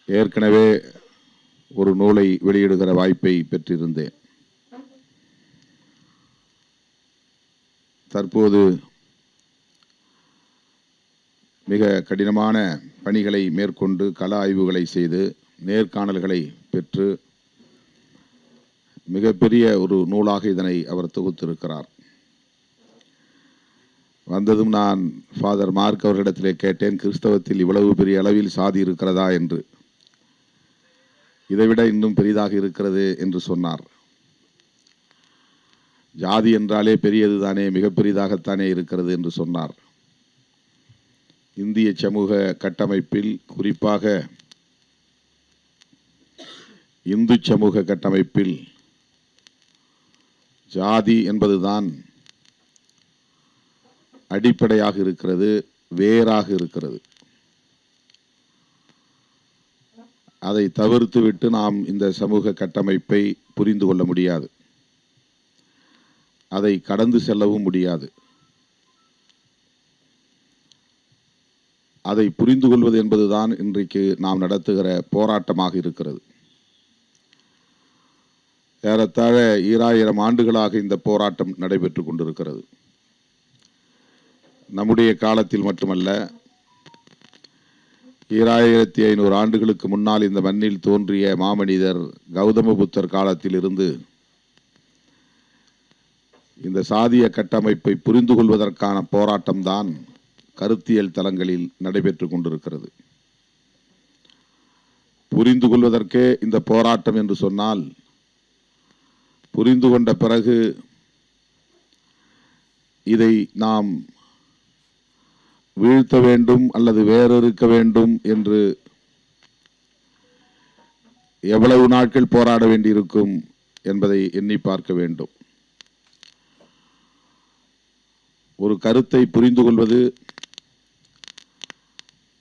ஏற்கனவே ஒரு நூலை வெளியிடுகிற வாய்ப்பை பெற்றிருந்தேன். தற்போது மிக கடினமான பணிகளை மேற்கொண்டு கள ஆய்வுகளை செய்து நேர்காணல்களை பெற்று மிகப்பெரிய ஒரு நூலாக இதனை அவர் தொகுத்திருக்கிறார். வந்ததும் நான் ஃபாதர் மார்க் அவர்களிடத்திலே கேட்டேன், கிறிஸ்தவத்தில் இவ்வளவு பெரிய அளவில் சாதி இருக்கிறதா என்று. இதைவிட இன்னும் பெரிதாக இருக்கிறது என்று சொன்னார். ஜாதி என்றாலே பெரியது தானே, மிக பெரிதாகத்தானே இருக்கிறது என்று சொன்னார். இந்திய சமூக கட்டமைப்பில், குறிப்பாக இந்து சமூக கட்டமைப்பில் ஜாதி என்பதுதான் அடிப்படையாக இருக்கிறது, வேறாக இருக்கிறது. அதை தவிர்த்துவிட்டு நாம் இந்த சமூக கட்டமைப்பை புரிந்து கொள்ள முடியாது, அதை கடந்து செல்லவும் முடியாது. அதை புரிந்து கொள்வது என்பதுதான் இன்றைக்கு நாம் நடத்துகிற போராட்டமாக இருக்கிறது. ஏறத்தாழ 2000 ஆண்டுகளாக இந்த போராட்டம் நடைபெற்று கொண்டிருக்கிறது. நம்முடைய காலத்தில் மட்டுமல்ல, 2500 ஆண்டுகளுக்கு முன்னால் இந்த மண்ணில் தோன்றிய மாமனிதர் கௌதம புத்தர் காலத்தில் இருந்து இந்த சாதிய கட்டமைப்பை புரிந்து கொள்வதற்கான போராட்டம்தான் கருத்தியல் தளங்களில் நடைபெற்று கொண்டிருக்கிறது. புரிந்து கொள்வதற்கே இந்த போராட்டம் என்று சொன்னால், புரிந்து கொண்ட பிறகு இதை நாம் வீழ்த்த வேண்டும் அல்லது வேறறுக்க வேண்டும் என்று எவ்வளவு நாட்கள் போராட வேண்டியிருக்கும் என்பதை எண்ணி பார்க்க வேண்டும். ஒரு கருத்தை புரிந்து கொள்வது,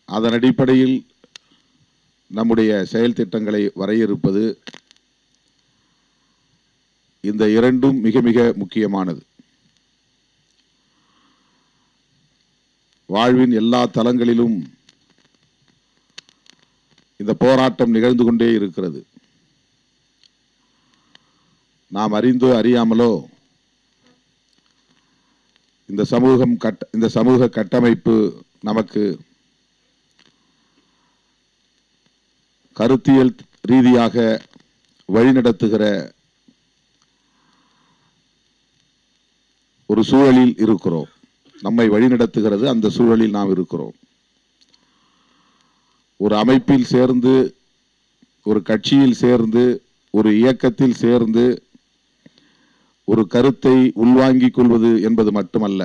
அதன் அடிப்படையில் நம்முடைய செயல் திட்டங்களை வரையறுப்பது, இந்த இரண்டும் மிக மிக முக்கியமானது. வாழ்வின் எல்லா தளங்களிலும் இந்த போராட்டம் நிகழ்ந்து கொண்டே இருக்கிறது. நாம் அறிந்தோ அறியாமலோ இந்த சமூக கட்டமைப்பு நமக்கு கருத்தியல் ரீதியாக வழிநடத்துகிற ஒரு சூழலில் இருக்கிறோம். நம்மை வழிநடத்துகிறது, அந்த சூழலில் நாம் இருக்கிறோம். ஒரு அமைப்பில் சேர்ந்து, ஒரு கட்சியில் சேர்ந்து, ஒரு இயக்கத்தில் சேர்ந்து ஒரு கருத்தை உள்வாங்கிக் கொள்வது என்பது மட்டுமல்ல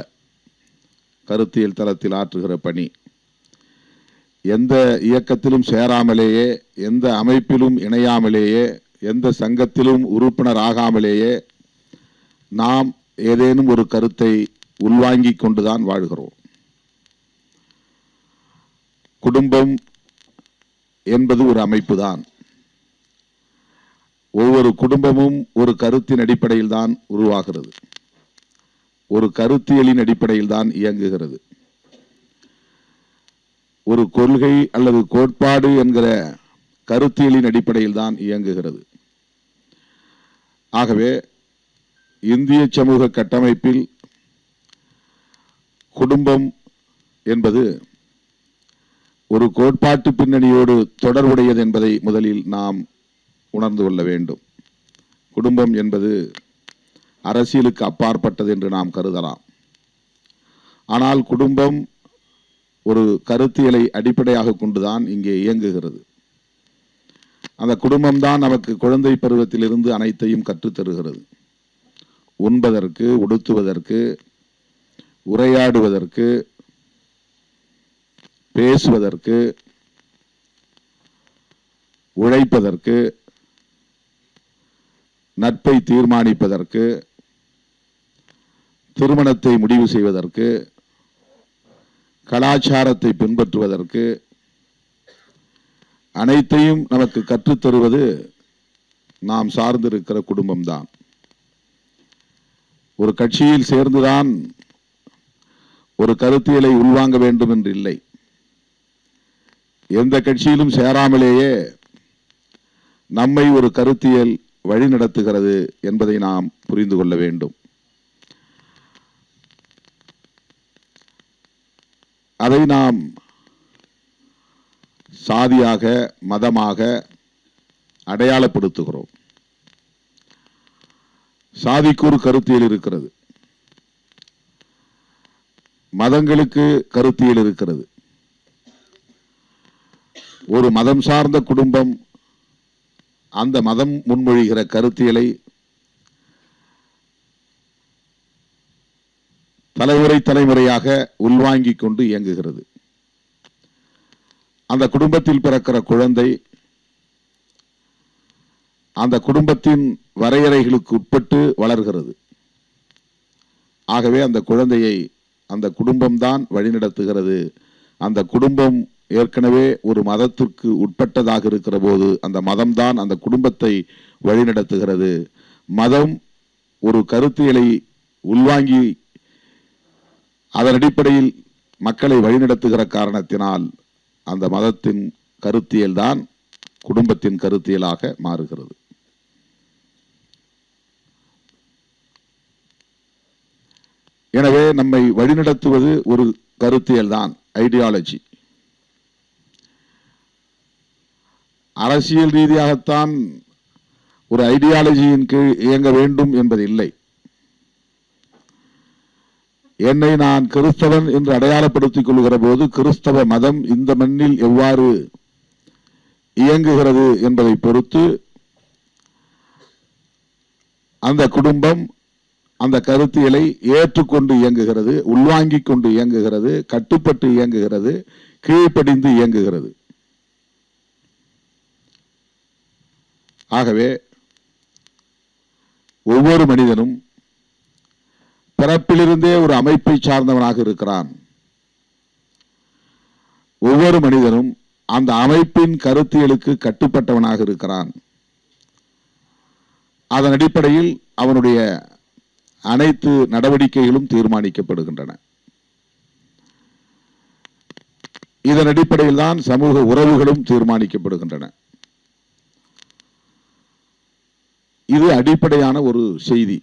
கருத்தியல் தளத்தில் ஆற்றுகிற பணி. எந்த இயக்கத்திலும் சேராமலேயே, எந்த அமைப்பிலும் இணையாமலேயே, எந்த சங்கத்திலும் உறுப்பினர் ஆகாமலேயே நாம் ஏதேனும் ஒரு கருத்தை உள்வாங்கிக் கொண்டுதான் வாழ்கிறோம். குடும்பம் என்பது ஒரு அமைப்பு தான். ஒவ்வொரு குடும்பமும் ஒரு கருத்தின் அடிப்படையில் தான் உருவாகிறது, ஒரு கருத்தியலின் அடிப்படையில் தான் இயங்குகிறது. ஒரு கொள்கை அல்லது கோட்பாடு என்கிற கருத்தியலின் அடிப்படையில் தான் இயங்குகிறது. ஆகவே இந்திய சமூக கட்டமைப்பில் குடும்பம் என்பது ஒரு கோட்பாட்டு பின்னணியோடு தொடர்புடையது என்பதை முதலில் நாம் உணர்ந்து கொள்ள வேண்டும். குடும்பம் என்பது அரசியலுக்கு அப்பாற்பட்டது என்று நாம் கருதலாம். ஆனால் குடும்பம் ஒரு கருத்தியலை அடிப்படையாக கொண்டுதான் இங்கே இயங்குகிறது. அந்த குடும்பம்தான் நமக்கு குழந்தை பருவத்திலிருந்து அனைத்தையும் கற்றுத்தருகிறது. உண்பதற்கு, உடுத்துவதற்கு, உரையாடுவதற்கு, பேசுவதற்கு, உழைப்பதற்கு, நட்பை தீர்மானிப்பதற்கு, திருமணத்தை முடிவு செய்வதற்கு, கலாச்சாரத்தை பின்பற்றுவதற்கு அனைத்தையும் நமக்கு கற்றுத்தருவது நாம் சார்ந்திருக்கிற குடும்பம்தான். ஒரு கட்சியில் சேர்ந்துதான் ஒரு கருத்தியலை உள்வாங்க வேண்டும் என்று இல்லை. எந்த கட்சியிலும் சேராமலேயே நம்மை ஒரு கருத்தியல் வழிநடத்துகிறது என்பதை நாம் புரிந்து கொள்ள வேண்டும். அதை நாம் சாதியாக மதமாக அடையாளப்படுத்துகிறோம். சாதிக்கு ஒரு கருத்தியல் இருக்கிறது, மதங்களுக்கு கருத்தியல் இருக்கிறது. ஒரு மதம் சார்ந்த குடும்பம் அந்த மதம் முன்மொழிகிற கருத்தியலை தலைமுறையாக உள்வாங்கிக் கொண்டு இயங்குகிறது. அந்த குடும்பத்தில் பிறக்கிற குழந்தை அந்த குடும்பத்தின் வரையறைகளுக்கு உட்பட்டு வளர்கிறது. ஆகவே அந்த குழந்தையை அந்த குடும்பம்தான் வழிநடத்துகிறது. அந்த குடும்பம் ஏற்கனவே ஒரு மதத்திற்கு உட்பட்டதாக இருக்கிற போது அந்த மதம்தான் அந்த குடும்பத்தை வழிநடத்துகிறது. மதம் ஒரு கருத்தியலை உள்வாங்கி அதன் அடிப்படையில் மக்களை வழிநடத்துகிற காரணத்தினால் அந்த மதத்தின் கருத்தியல் தான் குடும்பத்தின் கருத்தியலாக மாறுகிறது. எனவே நம்மை வழிநடத்துவது ஒரு கருத்தியல் தான், ஐடியாலஜி. அரசியல் ரீதியாகத்தான் ஒரு ஐடியாலஜியின் கீழ் இயங்க வேண்டும் என்பது இல்லை. என்னை நான் கிறிஸ்தவன் என்று அடையாளப்படுத்திக் கொள்கிற போது கிறிஸ்தவ மதம் இந்த மண்ணில் எவ்வாறு இயங்குகிறது என்பதை பொறுத்து அந்த குடும்பம் அந்த கருத்தியலை ஏற்றுக்கொண்டு இயங்குகிறது, உள்வாங்கிக் கொண்டு இயங்குகிறது, கட்டுப்பட்டு இயங்குகிறது, கீழ்ப்படிந்து இயங்குகிறது. ஆகவே ஒவ்வொரு மனிதனும் பிறப்பிலிருந்தே ஒரு அமைப்பை சார்ந்தவனாக இருக்கிறான். ஒவ்வொரு மனிதனும் அந்த அமைப்பின் கருத்தியலுக்கு கட்டுப்பட்டவனாக இருக்கிறான். அதன் அடிப்படையில் அவனுடைய அனைத்து நடவடிக்கைகளும் தீர்மானிக்கப்படுகின்றன. இதன் அடிப்படையில் தான் சமூக உறவுகளும் தீர்மானிக்கப்படுகின்றன. இது அடிப்படையான ஒரு செய்தி.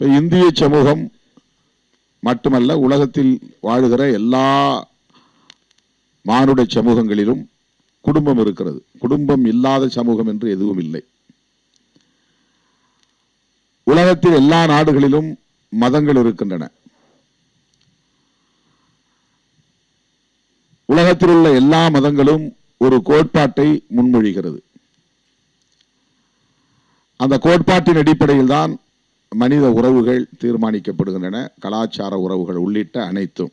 இந்திய சமூகம் மட்டுமல்ல, உலகத்தில் வாழுகிற எல்லா மானுட சமூகங்களிலும் குடும்பம் இருக்கிறது. குடும்பம் இல்லாத சமூகம் என்று எதுவும் இல்லை. உலகத்தில் எல்லா நாடுகளிலும் மதங்கள் இருக்கின்றன. உலகத்தில் உள்ள எல்லா மதங்களும் ஒரு கோட்பாட்டை முன்மொழிகிறது. அந்த கோட்பாட்டின் அடிப்படையில் தான் மனித உறவுகள் தீர்மானிக்கப்படுகின்றன, கலாச்சார உறவுகள் உள்ளிட்ட அனைத்தும்.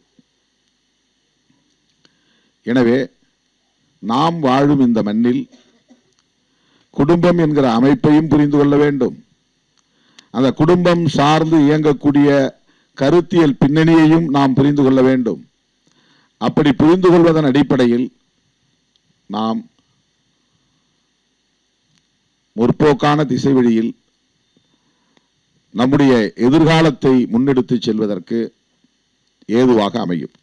எனவே நாம் வாழும் இந்த மண்ணில் குடும்பம் என்கிற அமைப்பையும் புரிந்து கொள்ள வேண்டும். அந்த குடும்பம் சார்ந்து இயங்கக்கூடிய கருத்தியல் பின்னணியையும் நாம் புரிந்து கொள்ள வேண்டும். அப்படி புரிந்து கொள்வதன் அடிப்படையில் நாம் முற்போக்கான திசை வழியில் நம்முடைய எதிர்காலத்தை முன்னெடுத்து செல்வதற்கு ஏதுவாக அமையும்.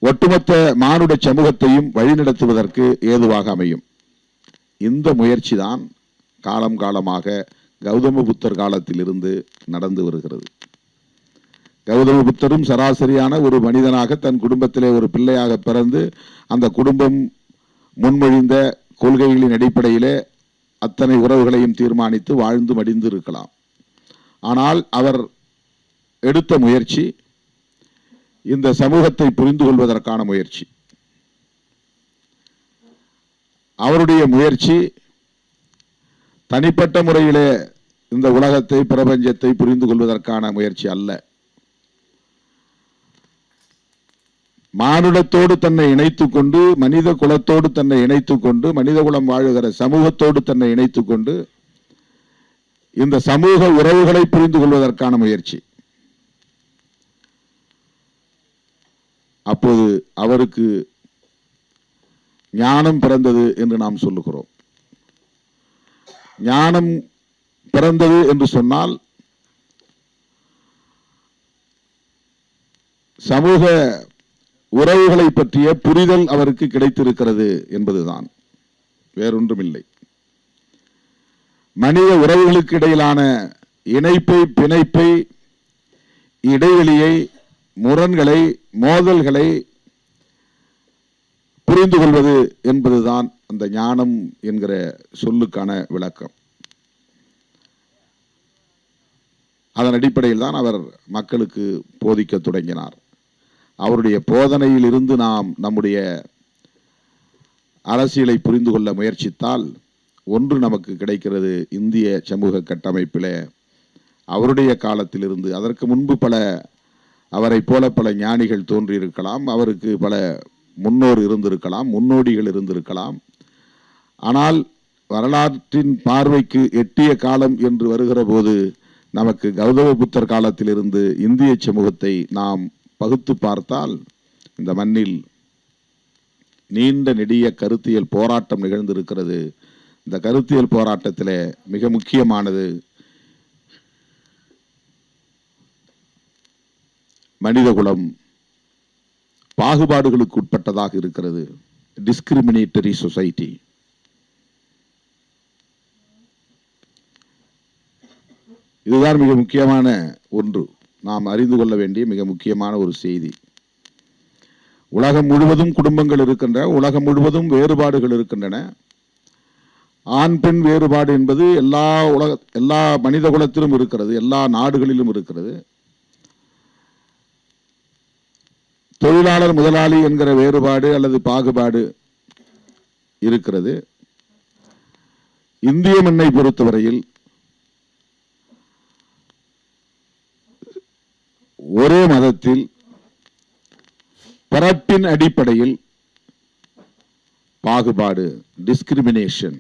ஒட்டுமொத்த மானுட சமூகத்தையும் வழிநடத்துவதற்கு ஏதுவாக அமையும். இந்த முயற்சி தான் காலம் காலமாக கௌதம புத்தர் காலத்தில் இருந்து நடந்து வருகிறது. கௌதம புத்தரும் சராசரியான ஒரு மனிதனாக தன் குடும்பத்திலே ஒரு பிள்ளையாக பிறந்து அந்த குடும்பம் முன்மொழிந்த கொள்கைகளின் அடிப்படையிலே அத்தனை உறவுகளையும் தீர்மானித்து வாழ்ந்து மடிந்து இருக்கலாம். ஆனால் அவர் எடுத்த முயற்சி இந்த சமூகத்தை புரிந்து கொள்வதற்கான முயற்சி. அவருடைய முயற்சி தனிப்பட்ட முறையிலே இந்த உலகத்தை, பிரபஞ்சத்தை புரிந்து கொள்வதற்கான முயற்சி அல்ல. மானுடத்தோடு தன்னை இணைத்துக் கொண்டு, மனித குலத்தோடு தன்னை இணைத்துக் கொண்டு, மனித குலம் வாழுகிற சமூகத்தோடு தன்னை இணைத்துக் கொண்டு இந்த சமூக உறவுகளை புரிந்து கொள்வதற்கான முயற்சி. அப்போது அவருக்கு ஞானம் பிறந்தது என்று நாம் சொல்லுகிறோம். ஞானம் பிறந்தது என்று சொன்னால் சமூக உறவுகளை பற்றிய புரிதல் அவருக்கு கிடைத்திருக்கிறது என்பதுதான், வேறொன்றுமில்லை. மனித உறவுகளுக்கு இடையிலான இணைப்பை, பிணைப்பை, இடைவெளியை, முரண்களை, மோதல்களை புரிந்து கொள்வது என்பதுதான் அந்த ஞானம் என்கிற சொல்லுக்கான விளக்கம். அதன் அடிப்படையில் தான் அவர் மக்களுக்கு போதிக்க தொடங்கினார். அவருடைய போதனையில் இருந்து நாம் நம்முடைய அரசியலை புரிந்து கொள்ள முயற்சித்தால் ஒன்று நமக்கு கிடைக்கிறது. இந்திய சமூக கட்டமைப்பில் அவருடைய காலத்திலிருந்து, அதற்கு முன்பு அவரை போல பல ஞானிகள் தோன்றியிருக்கலாம், அவருக்கு பல முன்னோர் இருந்திருக்கலாம், முன்னோடிகள் இருந்திருக்கலாம். ஆனால் வரலாற்றின் பார்வைக்கு எட்டிய காலம் என்று வருகிற போது நமக்கு கௌதம புத்தர் காலத்திலிருந்து இந்திய சமூகத்தை நாம் பகுத்து பார்த்தால் இந்த மண்ணில் நீண்ட நெடிய கருத்தியல் போராட்டம் நிகழ்ந்திருக்கிறது. இந்த கருத்தியல் போராட்டத்தில் மிக முக்கியமானது மனிதகுலம் பாகுபாடுகளுக்கு உட்பட்டதாக இருக்கிறது. Discriminatory society. இதுதான் மிக முக்கியமான ஒன்று, நாம் அறிந்து கொள்ள வேண்டிய மிக முக்கியமான ஒரு செய்தி. உலகம் முழுவதும் குடும்பங்கள் இருக்கின்றன, உலகம் முழுவதும் வேறுபாடுகள் இருக்கின்றன. ஆண் பெண் வேறுபாடு என்பது எல்லா மனித குலத்திலும் இருக்கிறது, எல்லா நாடுகளிலும் இருக்கிறது. தொழிலாளர் முதலாளி என்கிற வேறுபாடு அல்லது பாகுபாடு இருக்கிறது. இந்திய மண்ணை பொறுத்தவரையில் ஒரே மதத்தில் பிறப்பின் அடிப்படையில் பாகுபாடு, டிஸ்கிரிமினேஷன்,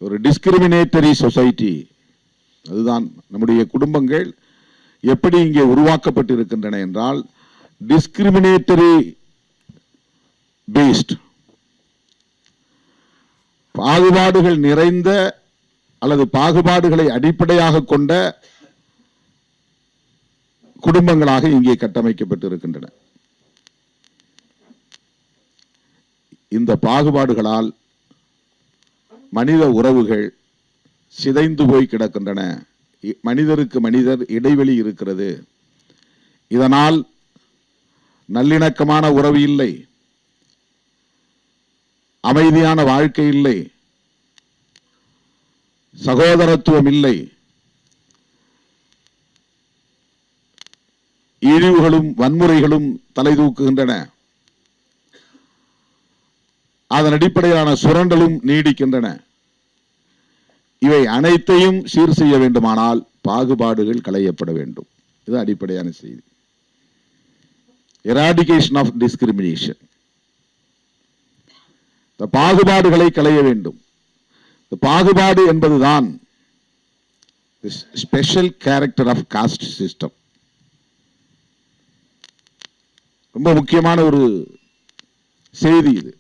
ஒரு டிஸ்கிரிமினேட்டரி சொசைட்டி. அதுதான் நம்முடைய குடும்பங்கள் எப்படி இங்கே உருவாக்கப்பட்டிருக்கின்றன என்றால் டிஸ்கிரிமினேட்டரி பேஸ்ட், பாகுபாடுகள் நிறைந்த அல்லது பாகுபாடுகளை அடிப்படையாக கொண்ட குடும்பங்களாக இங்கே கட்டமைக்கப்பட்டிருக்கின்றன. இந்த பாகுபாடுகளால் மனித உறவுகள் சிதைந்து போய் கிடக்கின்றன. மனிதருக்கு மனிதர் இடைவெளி இருக்கிறது. இதனால் நல்லிணக்கமான உறவு இல்லை, அமைதியான வாழ்க்கை இல்லை, சகோதரத்துவம் இல்லை, இழிவுகளும் வன்முறைகளும் தலை தூக்குகின்றன. அதன் அடிப்படையிலான சுரண்டலும் நீடிக்கின்றன. இவை அனைத்தையும் சீர் செய்ய வேண்டுமானால் பாகுபாடுகள் களையப்பட வேண்டும். இது அடிப்படையான செய்தி. Eradication of discrimination. இந்த பாகுபாடுகளை களைய வேண்டும். இந்த பாகுபாடு என்பதுதான் special character of caste system. ரொம்ப முக்கியமான ஒரு செய்தி இது.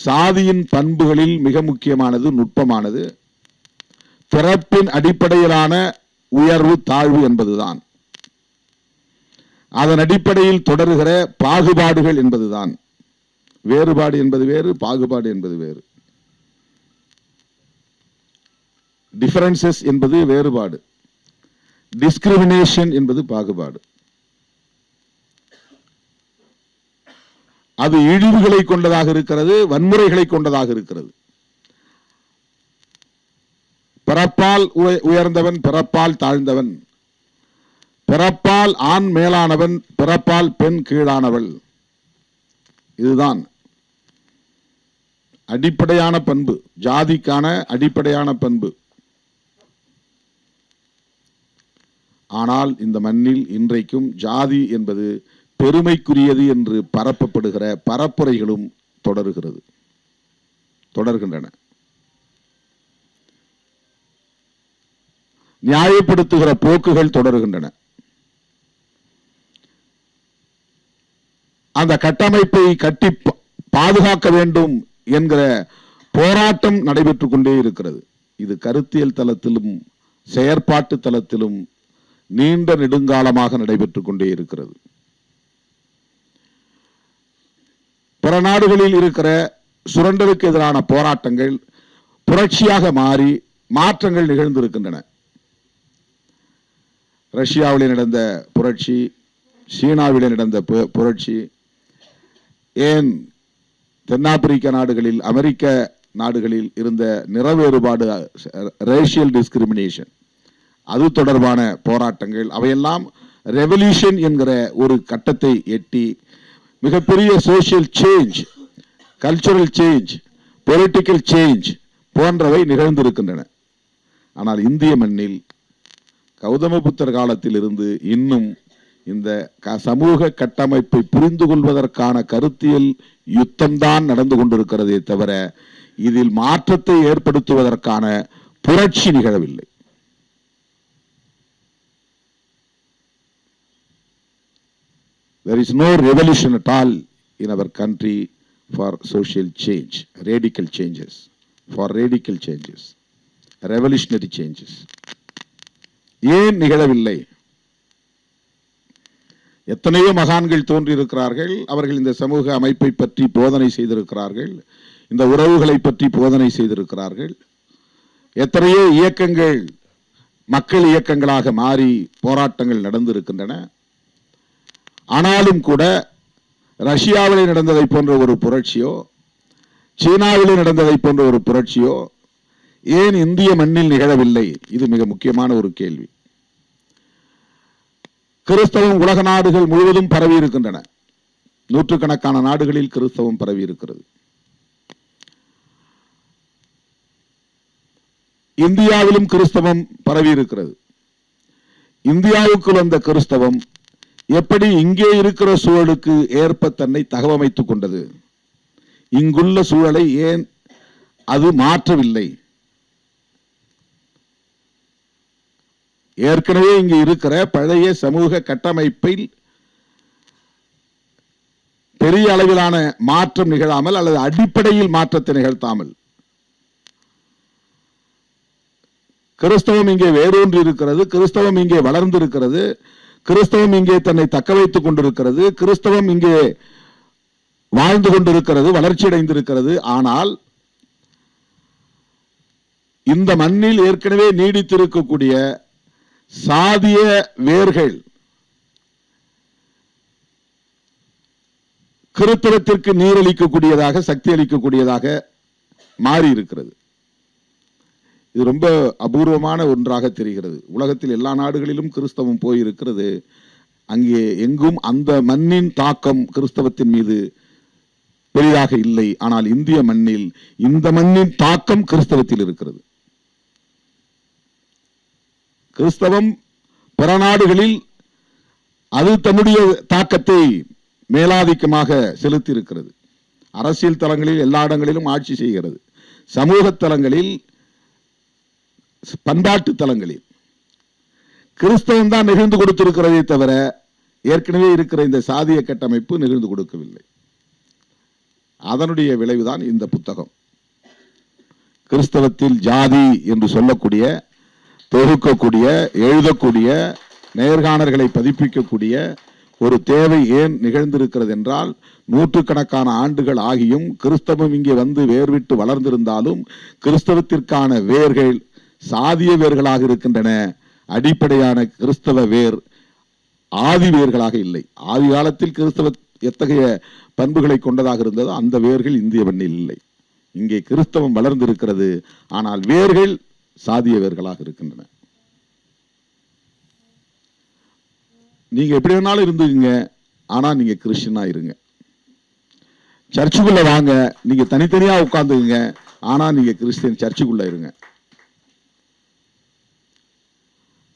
சாதியின் பண்புகளில் மிக முக்கியமானது, நுட்பமானது பிறப்பின் அடிப்படையிலான உயர்வு தாழ்வு என்பதுதான். அதன் அடிப்படையில் தொடர்கிற பாகுபாடுகள் என்பதுதான். வேறுபாடு என்பது வேறு, பாகுபாடு என்பது வேறு. டிஃபரன்சஸ் என்பது வேறுபாடு, டிஸ்கிரிமினேஷன் என்பது பாகுபாடு. அது இழிவுகளை கொண்டதாக இருக்கிறது, வன்முறைகளை கொண்டதாக இருக்கிறது. பிறப்பால் உயர்ந்தவன், பிறப்பால் தாழ்ந்தவன், பிறப்பால் ஆண் மேலானவன், பிறப்பால் பெண் கீழானவள். இதுதான் அடிப்படையான பண்பு, ஜாதிக்கான அடிப்படையான பண்பு. ஆனால் இந்த மண்ணில் இன்றைக்கும் ஜாதி என்பது பெருமைக்குரியது என்று பரப்பப்படுகிற பரப்புரைகளும் தொடர்கின்றன. நியாயப்படுத்துகிற போக்குகள் தொடர்கின்றன. அந்த கட்டமைப்பை கட்டி பாதுகாக்க வேண்டும் என்கிற போராட்டம் நடைபெற்றுக் கொண்டே இருக்கிறது. இது கருத்தியல் தளத்திலும் செயற்பாட்டு தளத்திலும் நீண்ட நெடுங்காலமாக நடைபெற்றுக் கொண்டே இருக்கிறது. பிற நாடுகளில் இருக்கிற சுரண்டலுக்கு எதிரான போராட்டங்கள் புரட்சியாக மாறி மாற்றங்கள் நிகழ்ந்திருக்கின்றன. ரஷ்யாவில் நடந்த புரட்சி, சீனாவில் நடந்த புரட்சி, ஏன் தென்னாப்பிரிக்க நாடுகளில், அமெரிக்க நாடுகளில் இருந்த நிற வேறுபாடு, ரேஷியல் டிஸ்கிரிமினேஷன், அது தொடர்பான போராட்டங்கள், அவையெல்லாம் ரெவல்யூஷன் என்கிற ஒரு கட்டத்தை எட்டி மிகப்பெரிய social change, cultural change, political change போன்றவை நிகழ்ந்திருக்கின்றன. ஆனால் இந்திய மண்ணில் கௌதமபுத்தர் காலத்தில் இருந்து இன்னும் இந்த சமூக கட்டமைப்பை புரிந்து கொள்வதற்கான கருத்தியல் யுத்தம்தான் நடந்து கொண்டிருக்கிறதே தவிர இதில் மாற்றத்தை ஏற்படுத்துவதற்கான புரட்சி நிகழவில்லை. There is no revolution at all in our country for social change, radical changes, revolutionary changes. ஏன் நிகழவில்லை? எத்தனையோ மகான்கள் தோன்றியிருக்கிறார்கள். அவர்கள் இந்த சமூக அமைப்பை பற்றி போதனை செய்திருக்கிறார்கள், இந்த உறவுகளை பற்றி போதனை செய்திருக்கிறார்கள். எத்தனையோ இயக்கங்கள் மக்கள் இயக்கங்களாக மாறி போராட்டங்கள் நடந்திருக்கின்றன. ஆனாலும் கூட ரஷ்யாவிலே நடந்ததை போன்ற ஒரு புரட்சியோ, சீனாவிலே நடந்ததை போன்ற ஒரு புரட்சியோ ஏன் இந்திய மண்ணில் நிகழவில்லை? இது மிக முக்கியமான ஒரு கேள்வி. கிறிஸ்தவம் உலக நாடுகள் முழுவதும் பரவி இருக்கின்றன. நூற்றுக்கணக்கான நாடுகளில் கிறிஸ்தவம் பரவி இருக்கிறது. இந்தியாவிலும் கிறிஸ்தவம் பரவி இருக்கிறது. இந்தியாவுக்கு வந்த கிறிஸ்தவம் எப்படி இங்கே இருக்கிற சூழலுக்கு ஏற்ப தன்னை தகவமைத்துக் கொண்டது? இங்குள்ள சூழலை ஏன் அது மாற்றவில்லை? ஏற்கனவே இங்கு இருக்கிற பழைய சமூக கட்டமைப்பில் பெரிய அளவிலான மாற்றம் நிகழாமல் அல்லது அடிப்படையில் மாற்றத்தை நிகழ்த்தாமல் கிறிஸ்தவம் இங்கே வேரூன்றி இருக்கிறது, கிறிஸ்தவம் இங்கே வளர்ந்து இருக்கிறது, கிறிஸ்தவம் இங்கே தன்னை தக்க வைத்துக் கொண்டிருக்கிறது, கிறிஸ்தவம் இங்கே வாழ்ந்து கொண்டிருக்கிறது, வளர்ச்சி அடைந்திருக்கிறது. ஆனால் இந்த மண்ணில் ஏற்கனவே நீடித்திருக்கக்கூடிய சாதிய வேர்கள் கிறிஸ்தவத்திற்கு நீரளிக்கக்கூடியதாக, சக்தி அளிக்கக்கூடியதாக மாறி இருக்கிறது. இது ரொம்ப அபூர்வமான ஒன்றாக தெரிகிறது. உலகத்தில் எல்லா நாடுகளிலும் கிறிஸ்தவம் போயிருக்கிறது. அங்கே எங்கும் அந்த மண்ணின் தாக்கம் கிறிஸ்தவத்தின் மீது பெரிதாக இல்லை. ஆனால் இந்திய மண்ணில் இந்த மண்ணின் தாக்கம் கிறிஸ்தவத்தில் இருக்கிறது. கிறிஸ்தவம் பிற நாடுகளில் அது தன்னுடைய தாக்கத்தை மேலாதிக்கமாக செலுத்தி இருக்கிறது. அரசியல் தளங்களில் எல்லா இடங்களிலும் ஆட்சி செய்கிறது. சமூக தளங்களில், பண்பாட்டு தளங்களில் கிறிஸ்தவம் தான் நிகழ்ந்து கொடுத்திருக்கிறதே தவிர ஏற்கனவே இருக்கிற இந்த சாதிய கட்டமைப்பு நிகழ்ந்து கொடுக்கவில்லை. அதனுடைய விளைவுதான் இந்த புத்தகம். கிறிஸ்தவத்தில் ஜாதி என்று சொல்லக்கூடிய, தொகுக்கக்கூடிய, எழுதக்கூடிய, நேர்காணல்களை பதிப்பிக்கக்கூடிய ஒரு தேவை ஏன் நிகழ்ந்திருக்கிறது என்றால், நூற்றுக்கணக்கான ஆண்டுகள் ஆகியும் கிறிஸ்தவம் இங்கே வந்து வேர்விட்டு வளர்ந்திருந்தாலும் கிறிஸ்தவத்திற்கான வேர்கள் சாதிய வேர்களாக இருக்கின்றன. அடிப்படையான கிறிஸ்தவ வேர் ஆதி வேர்களாக இல்லை. ஆதி காலத்தில் கிறிஸ்தவ எத்தகைய பண்புகளை கொண்டதாக இருந்ததோ அந்த வேர்கள் இந்திய மண்ணில் இல்லை. இங்கே கிறிஸ்தவம் வளர்ந்திருக்கிறது, ஆனால் வேர்கள் சாதிய வேர்களாக இருக்கின்றன. நீங்க எப்படி வேணாலும் இருந்துங்க, ஆனா நீங்க கிறிஸ்டியனா இருங்க. சர்ச்சுக்குள்ள வாங்க, நீங்க தனித்தனியா உட்கார்ந்துங்க, ஆனா நீங்க கிறிஸ்டியன். சர்ச்சுக்குள்ள இருங்க.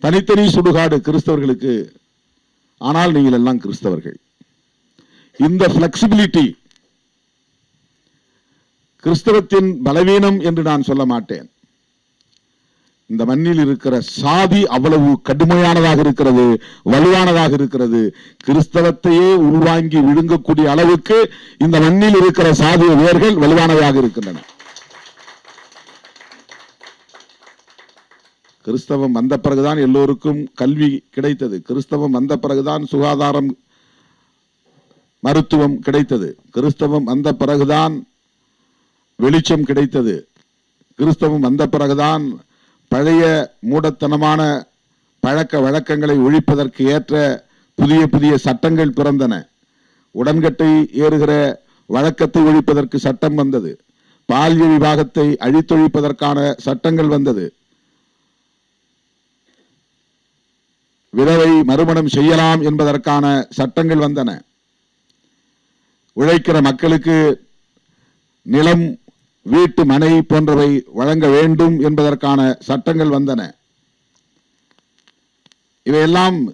தனித்தனி சுடுகாடு கிறிஸ்தவர்களுக்கு, ஆனால் நீங்கள் எல்லாம் கிறிஸ்தவர்கள். இந்த பிளெக்சிபிலிட்டி கிறிஸ்தவத்தின் பலவீனம் என்று நான் சொல்ல மாட்டேன். இந்த மண்ணில் இருக்கிற சாதி அவ்வளவு கடுமையானதாக இருக்கிறது, வலுவானதாக இருக்கிறது. கிறிஸ்தவத்தையே உள்வாங்கி விழுங்கக்கூடிய அளவுக்கு இந்த மண்ணில் இருக்கிற சாதிய வேர்கள் வலுவானதாக இருக்கின்றன. கிறிஸ்தவம் வந்த பிறகுதான் எல்லோருக்கும் கல்வி கிடைத்தது. கிறிஸ்தவம் வந்த பிறகுதான் சுகாதாரம், மருத்துவம் கிடைத்தது. கிறிஸ்தவம் வந்த பிறகுதான் வெளிச்சம் கிடைத்தது. கிறிஸ்தவம் வந்த பிறகுதான் பழைய மூடத்தனமான பழக்க வழக்கங்களை ஒழிப்பதற்கு ஏற்ற புதிய புதிய சட்டங்கள் பிறந்தன. உடன்கட்டை ஏறுகிற வழக்கத்தை ஒழிப்பதற்கு சட்டம் வந்தது. பாலிய விவாகத்தை அழித்தொழிப்பதற்கான சட்டங்கள் வந்தது. விதவை மறுமணம் செய்யலாம் என்பதற்கான சட்டங்கள் வந்தன. உழைக்கிற மக்களுக்கு நிலம், வீட்டு மனை போன்றவை வழங்க வேண்டும் என்பதற்கான சட்டங்கள் வந்தன. இவையெல்லாம்